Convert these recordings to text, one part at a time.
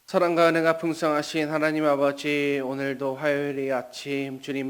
사랑과 은혜가 풍성하신 하나님 아버지, 오늘도 화요일의 아침 주님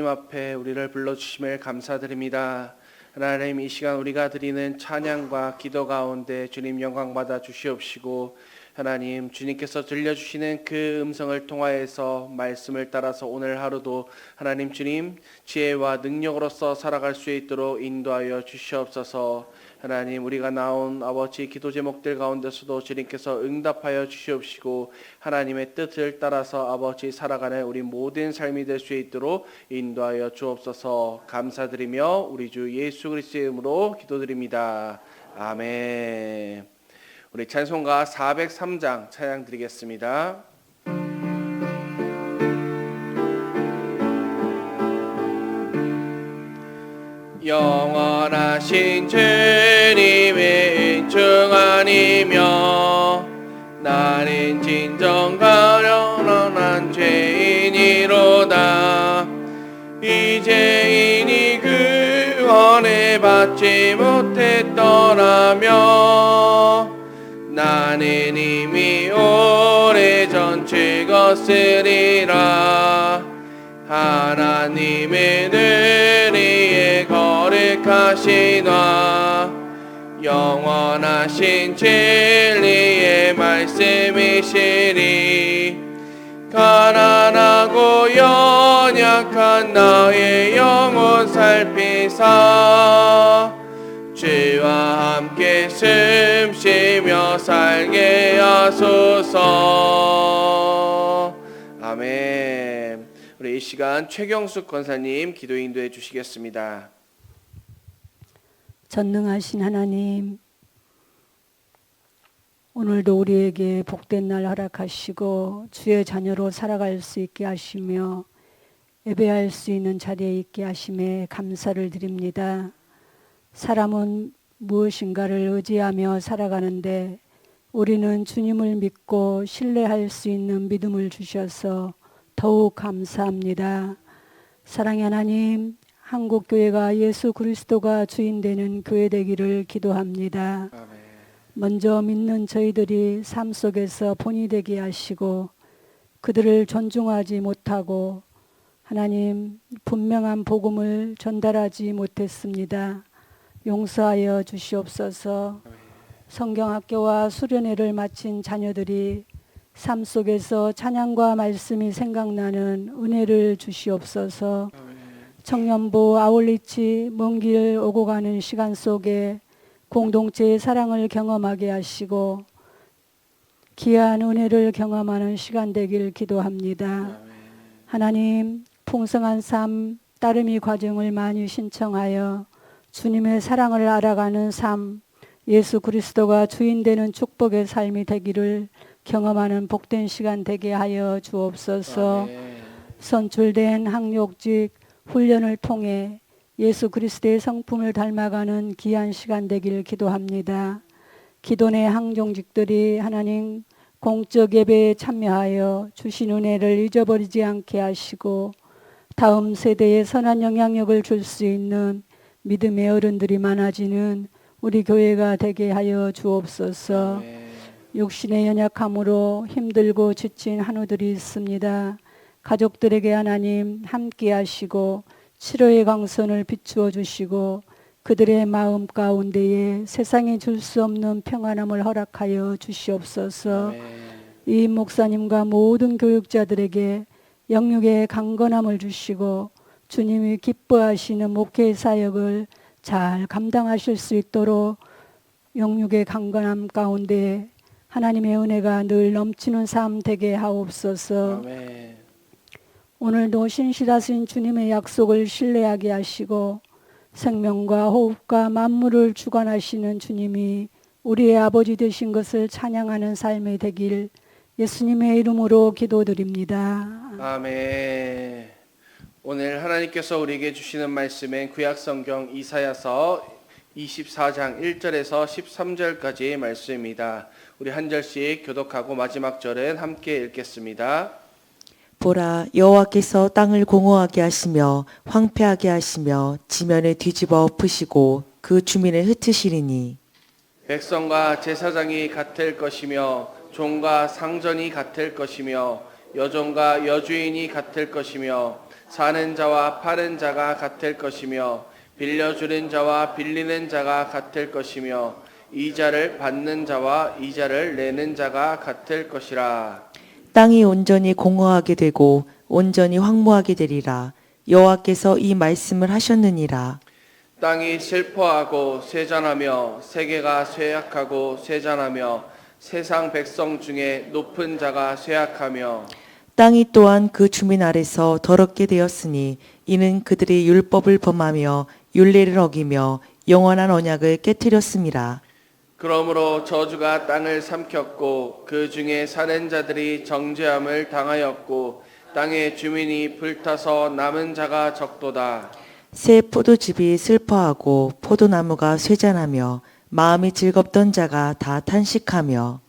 앞에 우리를 불러주심을 감사드립니다. 하나님, 이 시간 우리가 드리는 찬양과 기도 가운데 주님 영광 받아 주시옵시고, 하나님 주님께서 들려주시는 그 음성을 통하여서 말씀을 따라서 오늘 하루도 하나님 주님 지혜와 능력으로서 살아갈 수 있도록 인도하여 주시옵소서. 하나님, 우리가 나온 아버지 기도 제목들 가운데서도 주님께서 응답하여 주시옵시고, 하나님의 뜻을 따라서 아버지 살아가는 우리 모든 삶이 될 수 있도록 인도하여 주옵소서. 감사드리며 우리 주 예수 그리스도의 이름으로 기도드립니다. 아멘. 우리 찬송가 403장 찬양 드리겠습니다. 영원하신 주님의 은총하니며 나는 진정 가련한 죄인이로다. 이 죄인이 구원을 받지 못했더라며 나는 이미 오래전 죽었으리라. 하나님의 은혜에 거룩하시나 영원하신 진리의 말씀이시리. 가난하고 연약한 나의 영혼 살피사 주와 함께 숨쉬며 살게 하소서. 아멘. 우리 이 시간 최경숙 권사님 기도 인도해 주시겠습니다. 전능하신 하나님, 오늘도 우리에게 복된 날 허락하시고 주의 자녀로 살아갈 수 있게 하시며 예배할 수 있는 자리에 있게 하심에 감사를 드립니다. 사람은 무엇인가를 의지하며 살아가는데 우리는 주님을 믿고 신뢰할 수 있는 믿음을 주셔서 더욱 감사합니다. 사랑의 하나님, 한국교회가 예수 그리스도가 주인 되는 교회 되기를 기도합니다. 아멘. 먼저 믿는 저희들이 삶 속에서 본이 되게 하시고 그들을 존중하지 못하고 하나님 분명한 복음을 전달하지 못했습니다. 용서하여 주시옵소서. 성경학교와 수련회를 마친 자녀들이 삶 속에서 찬양과 말씀이 생각나는 은혜를 주시옵소서. 청년부 아울리치 먼 길 오고 가는 시간 속에 공동체의 사랑을 경험하게 하시고 귀한 은혜를 경험하는 시간 되길 기도합니다. 하나님, 풍성한 삶 따름이 과정을 많이 신청하여 주님의 사랑을 알아가는 삶, 예수 그리스도가 주인 되는 축복의 삶이 되기를 경험하는 복된 시간 되게 하여 주옵소서. 선출된 학력직 훈련을 통해 예수 그리스도의 성품을 닮아가는 귀한 시간 되길 기도합니다. 기도내 항종직들이 하나님 공적 예배에 참여하여 주신 은혜를 잊어버리지 않게 하시고 다음 세대에 선한 영향력을 줄 수 있는 믿음의 어른들이 많아지는 우리 교회가 되게 하여 주옵소서. 육신의 연약함으로 힘들고 지친 한우들이 있습니다. 가족들에게 하나님 함께 하시고 치료의 광선을 비추어 주시고 그들의 마음 가운데에 세상이 줄 수 없는 평안함을 허락하여 주시옵소서. 이 목사님과 모든 교육자들에게 영육의 강건함을 주시고 주님이 기뻐하시는 목회 사역을 잘 감당하실 수 있도록 영육의 강건함 가운데 하나님의 은혜가 늘 넘치는 삶 되게 하옵소서. 아멘. 오늘도 신실하신 주님의 약속을 신뢰하게 하시고 생명과 호흡과 만물을 주관하시는 주님이 우리의 아버지 되신 것을 찬양하는 삶이 되길 예수님의 이름으로 기도드립니다. 아멘. 오늘 하나님께서 우리에게 주시는 말씀은 구약성경 이사야서 24장 1절에서 13절까지의 말씀입니다. 우리 한 절씩 교독하고 마지막 절은 함께 읽겠습니다. 보라, 여호와께서 땅을 공허하게 하시며 황폐하게 하시며 지면을 뒤집어 엎으시고 그 주민을 흩으시리니 백성과 제사장이 같을 것이며 종과 상전이 같을 것이며 여종과 여주인이 같을 것이며 사는 자와 파는 자가 같을 것이며 빌려주는 자와 빌리는 자가 같을 것이며 이자를 받는 자와 이자를 내는 자가 같을 것이라. 땅이 온전히 공허하게 되고 온전히 황무하게 되리라. 여호와께서 이 말씀을 하셨느니라. 땅이 슬퍼하고 쇠잔하며 세계가 쇠약하고 쇠잔하며 세상 백성 중에 높은 자가 쇠약하며 땅이 또한 그 주민 아래서 더럽게 되었으니 이는 그들이 율법을 범하며 율례를 어기며 영원한 언약을 깨뜨렸음이라. 그러므로 저주가 땅을 삼켰고 그 중에 사는 자들이 정죄함을 당하였고 땅의 주민이 불타서 남은 자가 적도다. 새 포도즙이 슬퍼하고 포도나무가 쇠잔하며 마음이 즐겁던 자가 다 탄식하며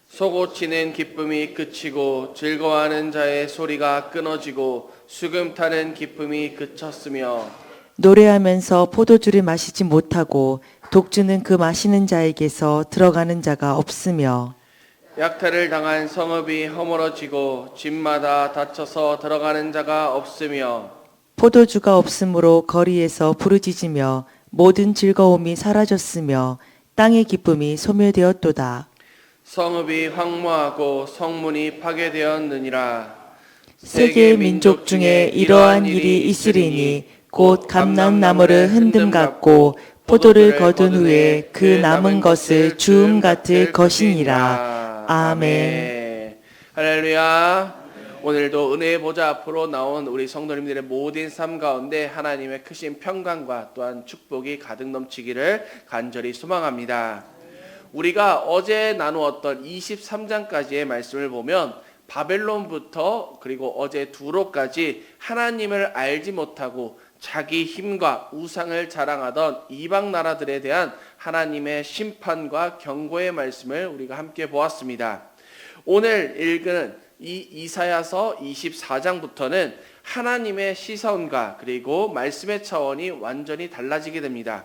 솟구치는 기쁨이 그치고 즐거워하는 자의 소리가 끊어지고 수금 타는 기쁨이 그쳤으며 노래하면서 포도주를 마시지 못하고 독주는 그 마시는 자에게서 들어가는 자가 없으며 약탈을 당한 성읍이 허물어지고 집마다 닫혀서 들어가는 자가 없으며 포도주가 없으므로 거리에서 부르짖으며 모든 즐거움이 사라졌으며 땅의 기쁨이 소멸되었도다. 성읍이 황무하고 성문이 파괴되었느니라. 세계의 민족 중에 이러한 일이 있으리니 곧 감람나무를 흔듦 같고 포도를 거둔 후에 그 남은 것을 주음 같을 것이니라. 아멘. 할렐루야. 오늘도 은혜의 보좌 앞으로 나온 우리 성도님들의 모든 삶 가운데 하나님의 크신 평강과 또한 축복이 가득 넘치기를 간절히 소망합니다. 우리가 어제 나누었던 23장까지의 말씀을 보면 바벨론부터 그리고 어제 두로까지 하나님을 알지 못하고 자기 힘과 우상을 자랑하던 이방 나라들에 대한 하나님의 심판과 경고의 말씀을 우리가 함께 보았습니다. 오늘 읽은 이 이사야서 24장부터는 하나님의 시선과 그리고 말씀의 차원이 완전히 달라지게 됩니다.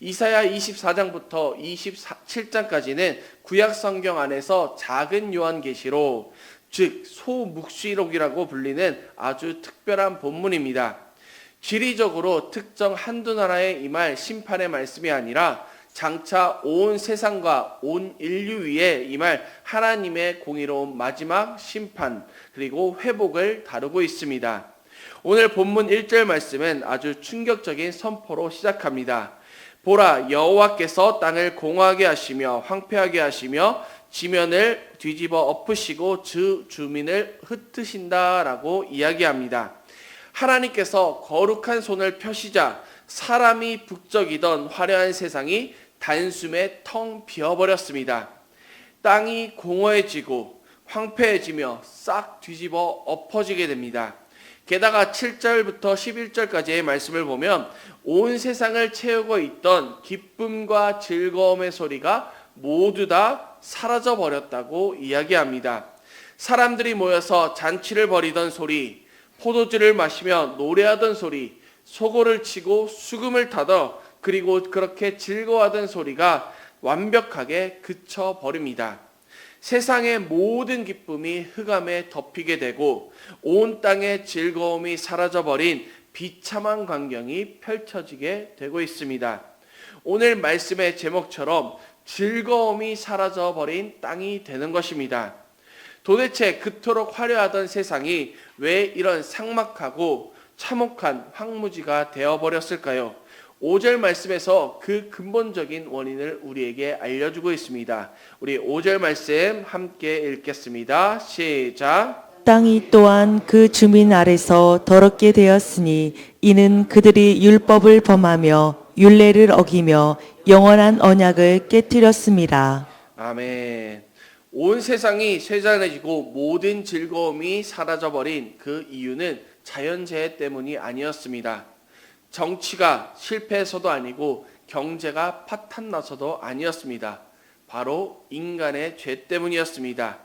이사야 24장부터 27장까지는 구약 성경 안에서 작은 요한계시록, 즉 소묵시록이라고 불리는 아주 특별한 본문입니다. 지리적으로 특정 한두 나라에 임할 심판의 말씀이 아니라 장차 온 세상과 온 인류 위에 임할 하나님의 공의로운 마지막 심판 그리고 회복을 다루고 있습니다. 오늘 본문 1절 말씀은 아주 충격적인 선포로 시작합니다. 보라, 여호와께서 땅을 공허하게 하시며 황폐하게 하시며 지면을 뒤집어 엎으시고 주민을 흩으신다라고 이야기합니다. 하나님께서 거룩한 손을 펴시자 사람이 북적이던 화려한 세상이 단숨에 텅 비어버렸습니다. 땅이 공허해지고 황폐해지며 싹 뒤집어 엎어지게 됩니다. 게다가 7절부터 11절까지의 말씀을 보면 온 세상을 채우고 있던 기쁨과 즐거움의 소리가 모두 다 사라져 버렸다고 이야기합니다. 사람들이 모여서 잔치를 벌이던 소리, 포도주를 마시며 노래하던 소리, 소고를 치고 수금을 타더 그리고 그렇게 즐거워하던 소리가 완벽하게 그쳐 버립니다. 세상의 모든 기쁨이 흑암에 덮이게 되고 온 땅의 즐거움이 사라져버린 비참한 광경이 펼쳐지게 되고 있습니다. 오늘 말씀의 제목처럼 즐거움이 사라져버린 땅이 되는 것입니다. 도대체 그토록 화려하던 세상이 왜 이런 삭막하고 참혹한 황무지가 되어버렸을까요? 5절 말씀에서 그 근본적인 원인을 우리에게 알려주고 있습니다. 우리 5절 말씀 함께 읽겠습니다. 시작. 땅이 또한 그 주민 아래서 더럽게 되었으니 이는 그들이 율법을 범하며 율례를 어기며 영원한 언약을 깨뜨렸음이라. 아멘. 온 세상이 쇠잔해지고 모든 즐거움이 사라져버린 그 이유는 자연재해 때문이 아니었습니다. 정치가 실패해서도 아니고 경제가 파탄나서도 아니었습니다. 바로 인간의 죄 때문이었습니다.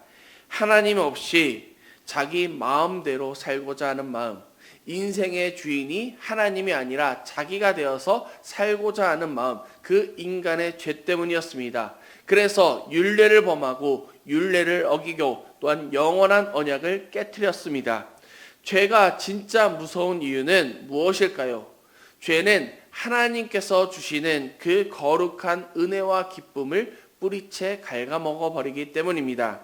하나님 없이 자기 마음대로 살고자 하는 마음, 인생의 주인이 하나님이 아니라 자기가 되어서 살고자 하는 마음, 그 인간의 죄 때문이었습니다. 그래서 율례를 범하고 율례를 어기고 또한 영원한 언약을 깨트렸습니다. 죄가 진짜 무서운 이유는 무엇일까요? 죄는 하나님께서 주시는 그 거룩한 은혜와 기쁨을 뿌리채 갉아먹어 버리기 때문입니다.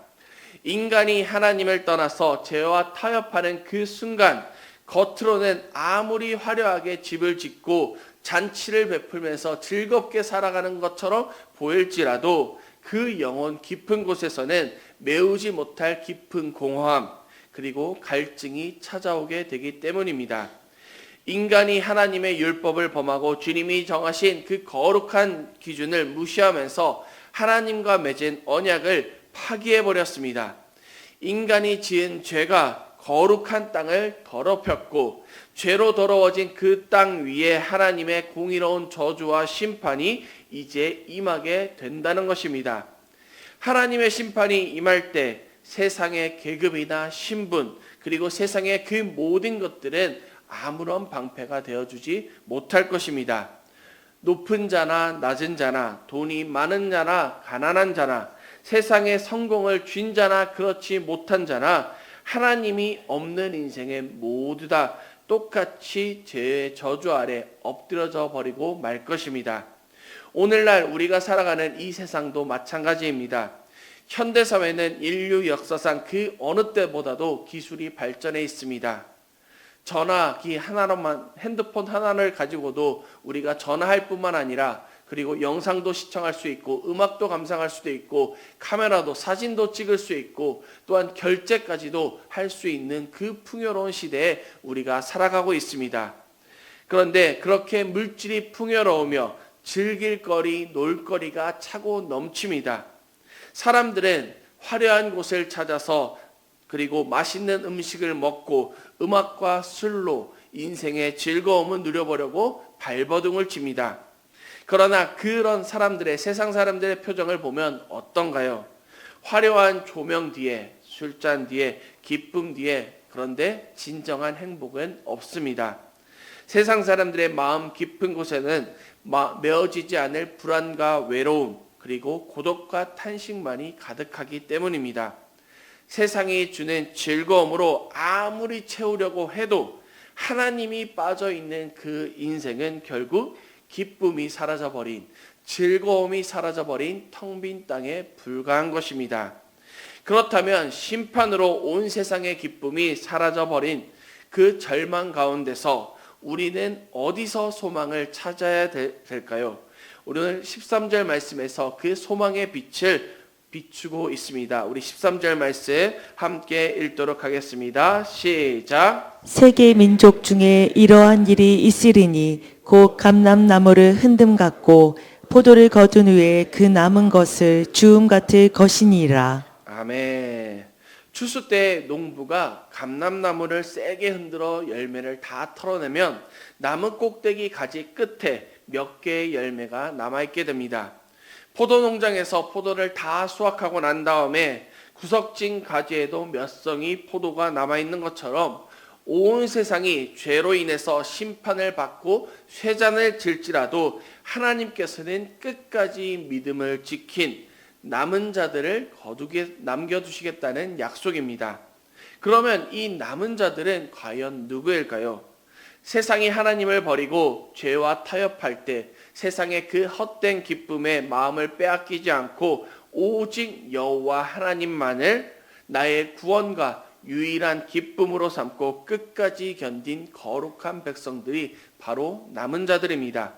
인간이 하나님을 떠나서 죄와 타협하는 그 순간 겉으로는 아무리 화려하게 집을 짓고 잔치를 베풀면서 즐겁게 살아가는 것처럼 보일지라도 그 영혼 깊은 곳에서는 메우지 못할 깊은 공허함 그리고 갈증이 찾아오게 되기 때문입니다. 인간이 하나님의 율법을 범하고 주님이 정하신 그 거룩한 기준을 무시하면서 하나님과 맺은 언약을 파기해버렸습니다. 인간이 지은 죄가 거룩한 땅을 더럽혔고 죄로 더러워진 그 땅 위에 하나님의 공의로운 저주와 심판이 이제 임하게 된다는 것입니다. 하나님의 심판이 임할 때 세상의 계급이나 신분 그리고 세상의 그 모든 것들은 아무런 방패가 되어주지 못할 것입니다. 높은 자나 낮은 자나 돈이 많은 자나 가난한 자나 세상의 성공을 쥔 자나 그렇지 못한 자나 하나님이 없는 인생에 모두 다 똑같이 죄의 저주 아래 엎드려져 버리고 말 것입니다. 오늘날 우리가 살아가는 이 세상도 마찬가지입니다. 현대사회는 인류 역사상 그 어느 때보다도 기술이 발전해 있습니다. 전화기 하나로만, 핸드폰 하나를 가지고도 우리가 전화할 뿐만 아니라 그리고 영상도 시청할 수 있고 음악도 감상할 수도 있고 카메라도 사진도 찍을 수 있고 또한 결제까지도 할 수 있는 그 풍요로운 시대에 우리가 살아가고 있습니다. 그런데 그렇게 물질이 풍요로우며 즐길 거리, 놀 거리가 차고 넘칩니다. 사람들은 화려한 곳을 찾아서 그리고 맛있는 음식을 먹고 음악과 술로 인생의 즐거움을 누려보려고 발버둥을 칩니다. 그러나 그런 사람들의 세상 사람들의 표정을 보면 어떤가요? 화려한 조명 뒤에, 술잔 뒤에, 기쁨 뒤에 그런데 진정한 행복은 없습니다. 세상 사람들의 마음 깊은 곳에는 메어지지 않을 불안과 외로움 그리고 고독과 탄식만이 가득하기 때문입니다. 세상이 주는 즐거움으로 아무리 채우려고 해도 하나님이 빠져있는 그 인생은 결국 기쁨이 사라져버린, 즐거움이 사라져버린 텅 빈 땅에 불과한 것입니다. 그렇다면 심판으로 온 세상의 기쁨이 사라져버린 그 절망 가운데서 우리는 어디서 소망을 찾아야 될까요? 오늘 13절 말씀에서 그 소망의 빛을 비추고 있습니다. 우리 13절 말씀 함께 읽도록 하겠습니다. 시작. 세계 민족 중에 이러한 일이 있으리니 곧 감람나무를 흔듦 같고 포도를 거둔 후에 그 남은 것을 주움 같을 것이니라. 아멘. 추수 때 농부가 감람나무를 세게 흔들어 열매를 다 털어내면 나무 꼭대기 가지 끝에 몇 개의 열매가 남아있게 됩니다. 포도 농장에서 포도를 다 수확하고 난 다음에 구석진 가지에도 몇 성이 포도가 남아있는 것처럼 온 세상이 죄로 인해서 심판을 받고 쇠잔을 질지라도 하나님께서는 끝까지 믿음을 지킨 남은 자들을 거두게 남겨두시겠다는 약속입니다. 그러면 이 남은 자들은 과연 누구일까요? 세상이 하나님을 버리고 죄와 타협할 때 세상의 그 헛된 기쁨에 마음을 빼앗기지 않고 오직 여호와 하나님만을 나의 구원과 유일한 기쁨으로 삼고 끝까지 견딘 거룩한 백성들이 바로 남은 자들입니다.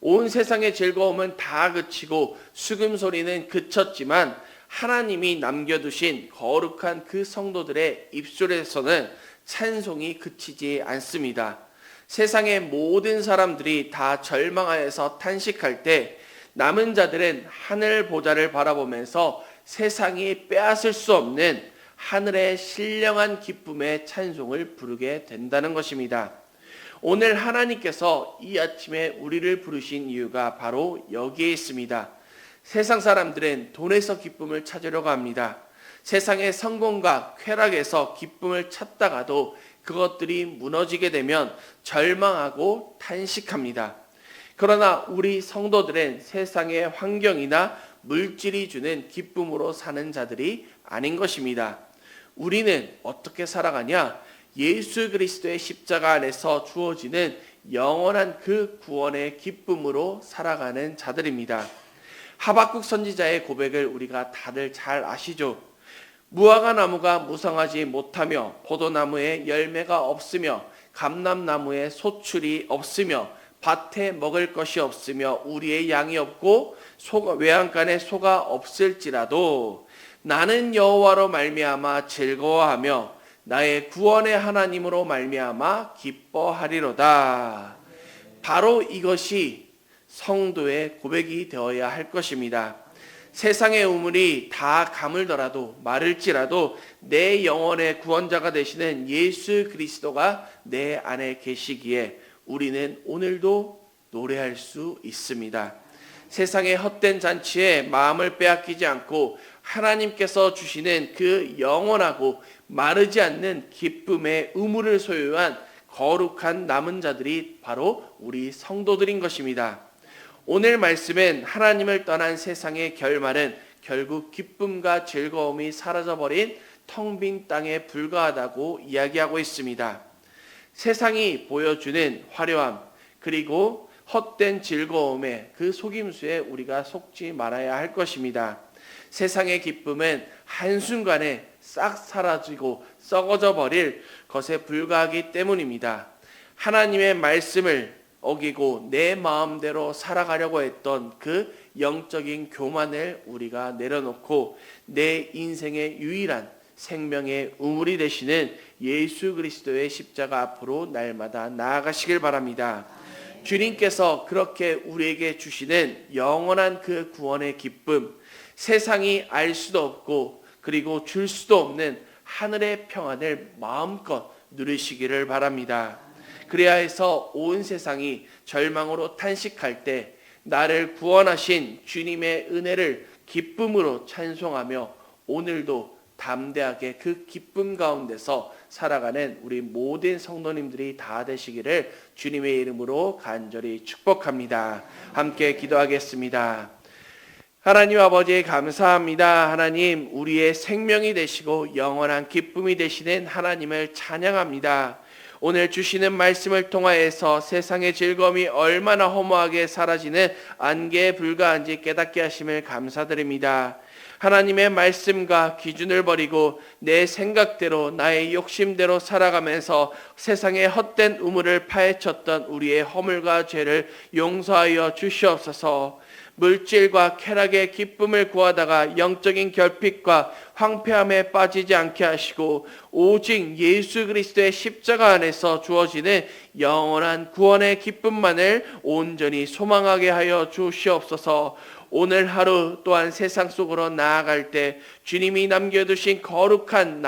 온 세상의 즐거움은 다 그치고 수금 소리는 그쳤지만 하나님이 남겨두신 거룩한 그 성도들의 입술에서는 찬송이 그치지 않습니다. 세상의 모든 사람들이 다 절망하여서 탄식할 때 남은 자들은 하늘 보좌를 바라보면서 세상이 빼앗을 수 없는 하늘의 신령한 기쁨의 찬송을 부르게 된다는 것입니다. 오늘 하나님께서 이 아침에 우리를 부르신 이유가 바로 여기에 있습니다. 세상 사람들은 돈에서 기쁨을 찾으려고 합니다. 세상의 성공과 쾌락에서 기쁨을 찾다가도 그것들이 무너지게 되면 절망하고 탄식합니다. 그러나 우리 성도들은 세상의 환경이나 물질이 주는 기쁨으로 사는 자들이 아닌 것입니다. 우리는 어떻게 살아가냐? 예수 그리스도의 십자가 안에서 주어지는 영원한 그 구원의 기쁨으로 살아가는 자들입니다. 하박국 선지자의 고백을 우리가 다들 잘 아시죠? 무화과 나무가 무성하지 못하며 포도나무에 열매가 없으며 감람나무에 소출이 없으며 밭에 먹을 것이 없으며 우리의 양이 없고 외양간에 소가 없을지라도 나는 여호와로 말미암아 즐거워하며 나의 구원의 하나님으로 말미암아 기뻐하리로다. 바로 이것이 성도의 고백이 되어야 할 것입니다. 세상의 우물이 다 가물더라도 마를지라도 내 영혼의 구원자가 되시는 예수 그리스도가 내 안에 계시기에 우리는 오늘도 노래할 수 있습니다. 세상의 헛된 잔치에 마음을 빼앗기지 않고 하나님께서 주시는 그 영원하고 마르지 않는 기쁨의 우물을 소유한 거룩한 남은 자들이 바로 우리 성도들인 것입니다. 오늘 말씀은 하나님을 떠난 세상의 결말은 결국 기쁨과 즐거움이 사라져버린 텅 빈 땅에 불과하다고 이야기하고 있습니다. 세상이 보여주는 화려함 그리고 헛된 즐거움에 그 속임수에 우리가 속지 말아야 할 것입니다. 세상의 기쁨은 한순간에 싹 사라지고 썩어져 버릴 것에 불과하기 때문입니다. 하나님의 말씀을 어기고 내 마음대로 살아가려고 했던 그 영적인 교만을 우리가 내려놓고 내 인생의 유일한 생명의 우물이 되시는 예수 그리스도의 십자가 앞으로 날마다 나아가시길 바랍니다. 주님께서 그렇게 우리에게 주시는 영원한 그 구원의 기쁨, 세상이 알 수도 없고 그리고 줄 수도 없는 하늘의 평안을 마음껏 누리시기를 바랍니다. 그래야 해서 온 세상이 절망으로 탄식할 때 나를 구원하신 주님의 은혜를 기쁨으로 찬송하며 오늘도 담대하게 그 기쁨 가운데서 살아가는 우리 모든 성도님들이 다 되시기를 주님의 이름으로 간절히 축복합니다. 함께 기도하겠습니다. 하나님 아버지 감사합니다. 하나님 우리의 생명이 되시고 영원한 기쁨이 되시는 하나님을 찬양합니다. 오늘 주시는 말씀을 통하여서 세상의 즐거움이 얼마나 허무하게 사라지는 안개에 불과한지 깨닫게 하심을 감사드립니다. 하나님의 말씀과 기준을 버리고 내 생각대로 나의 욕심대로 살아가면서 세상의 헛된 우물을 파헤쳤던 우리의 허물과 죄를 용서하여 주시옵소서. 물질과 쾌락의 기쁨을 구하다가 영적인 결핍과 황폐함에 빠지지 않게 하시고 오직 예수 그리스도의 십자가 안에서 주어지는 영원한 구원의 기쁨만을 온전히 소망하게 하여 주시옵소서. 오늘 하루 또한 세상 속으로 나아갈 때 주님이 남겨두신 거룩한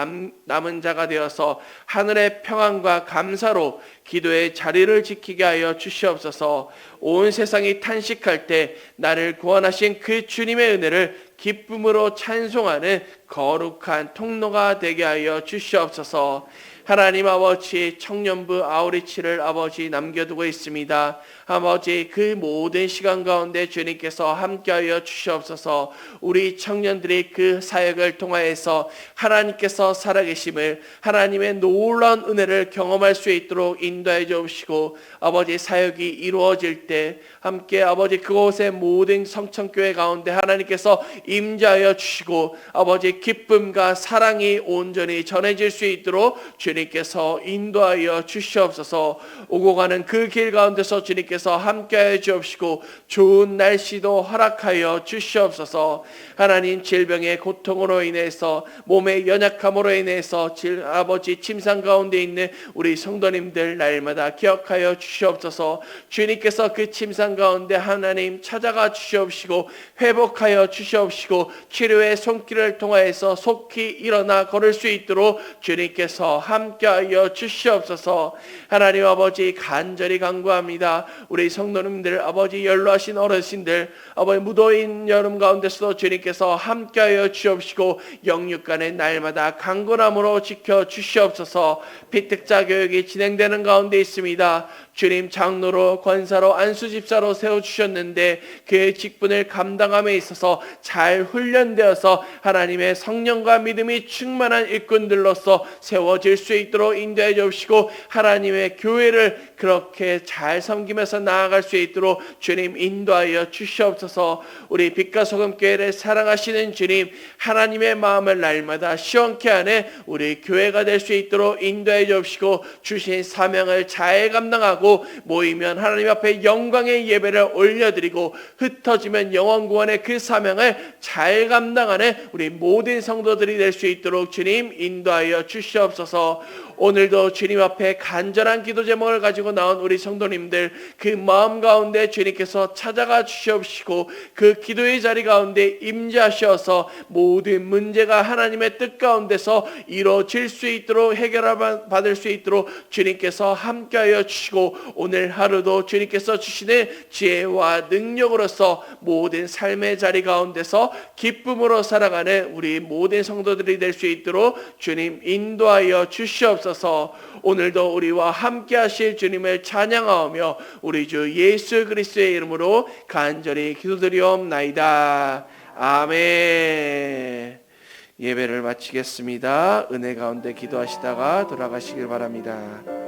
남은 자가 되어서 하늘의 평안과 감사로 기도의 자리를 지키게 하여 주시옵소서. 온 세상이 탄식할 때 나를 구원하신 그 주님의 은혜를 기쁨으로 찬송하는 거룩한 통로가 되게 하여 주시옵소서. 하나님 아버지 청년부 아우리치를 아버지 남겨두고 있습니다. 아버지 그 모든 시간 가운데 주님께서 함께하여 주시옵소서. 우리 청년들이 그 사역을 통하여서 하나님께서 살아계심을 하나님의 놀라운 은혜를 경험할 수 있도록 인도해 주시고 아버지 사역이 이루어질 때 함께 아버지 그곳의 모든 성천교회 가운데 하나님께서 임재하여 주시고 아버지 기쁨과 사랑이 온전히 전해질 수 있도록 주님께서 인도하여 주시옵소서. 오고 가는 그 길 가운데서 주님께서 함께하여 주옵시고 좋은 날씨도 허락하여 주시옵소서. 하나님 질병의 고통으로 인해서 몸의 연약함으로 인해서 아버지 침상 가운데 있는 우리 성도님들 날마다 기억하여 주시옵소서. 주님께서 그 침상 가운데 하나님 찾아가 주시옵시고 회복하여 주시옵시고 치료의 손길을 통하여서 속히 일어나 걸을 수 있도록 주님께서 함께하여 주시옵소서. 하나님 아버지 간절히 간구합니다. 우리 성도님들, 아버지 연로하신 어르신들, 아버지 무더운 여름 가운데서도 주님께서 함께하여 주옵시고 영육간에 날마다 강건함으로 지켜주시옵소서. 피택자 교육이 진행되는 가운데 있습니다. 주님, 장로로 권사로 안수집사로 세워주셨는데 그의 직분을 감당함에 있어서 잘 훈련되어서 하나님의 성령과 믿음이 충만한 일꾼들로서 세워질 수 있도록 인도해 주시고 하나님의 교회를 그렇게 잘 섬기면서 나아갈 수 있도록 주님 인도하여 주시옵소서. 우리 빛과 소금 교회를 사랑하시는 주님, 하나님의 마음을 날마다 시원케 하는 우리 교회가 될 수 있도록 인도해 주시고 주신 사명을 잘 감당하고 모이면 하나님 앞에 영광의 예배를 올려드리고 흩어지면 영원 구원의 그 사명을 잘 감당하는 우리 모든 성도들이 될 수 있도록 주님 인도하여 주시옵소서. 오늘도 주님 앞에 간절한 기도 제목을 가지고 나온 우리 성도님들, 그 마음 가운데 주님께서 찾아가 주시옵시고 그 기도의 자리 가운데 임재하셔서 모든 문제가 하나님의 뜻 가운데서 이루어질 수 있도록 해결받을 수 있도록 주님께서 함께하여 주시고 오늘 하루도 주님께서 주시는 지혜와 능력으로서 모든 삶의 자리 가운데서 기쁨으로 살아가는 우리 모든 성도들이 될 수 있도록 주님 인도하여 주시옵소서. 오늘도 우리와 함께 하실 주님을 찬양하며 우리 주 예수 그리스도의 이름으로 간절히 기도드리옵나이다. 아멘. 예배를 마치겠습니다. 은혜 가운데 기도하시다가 돌아가시길 바랍니다.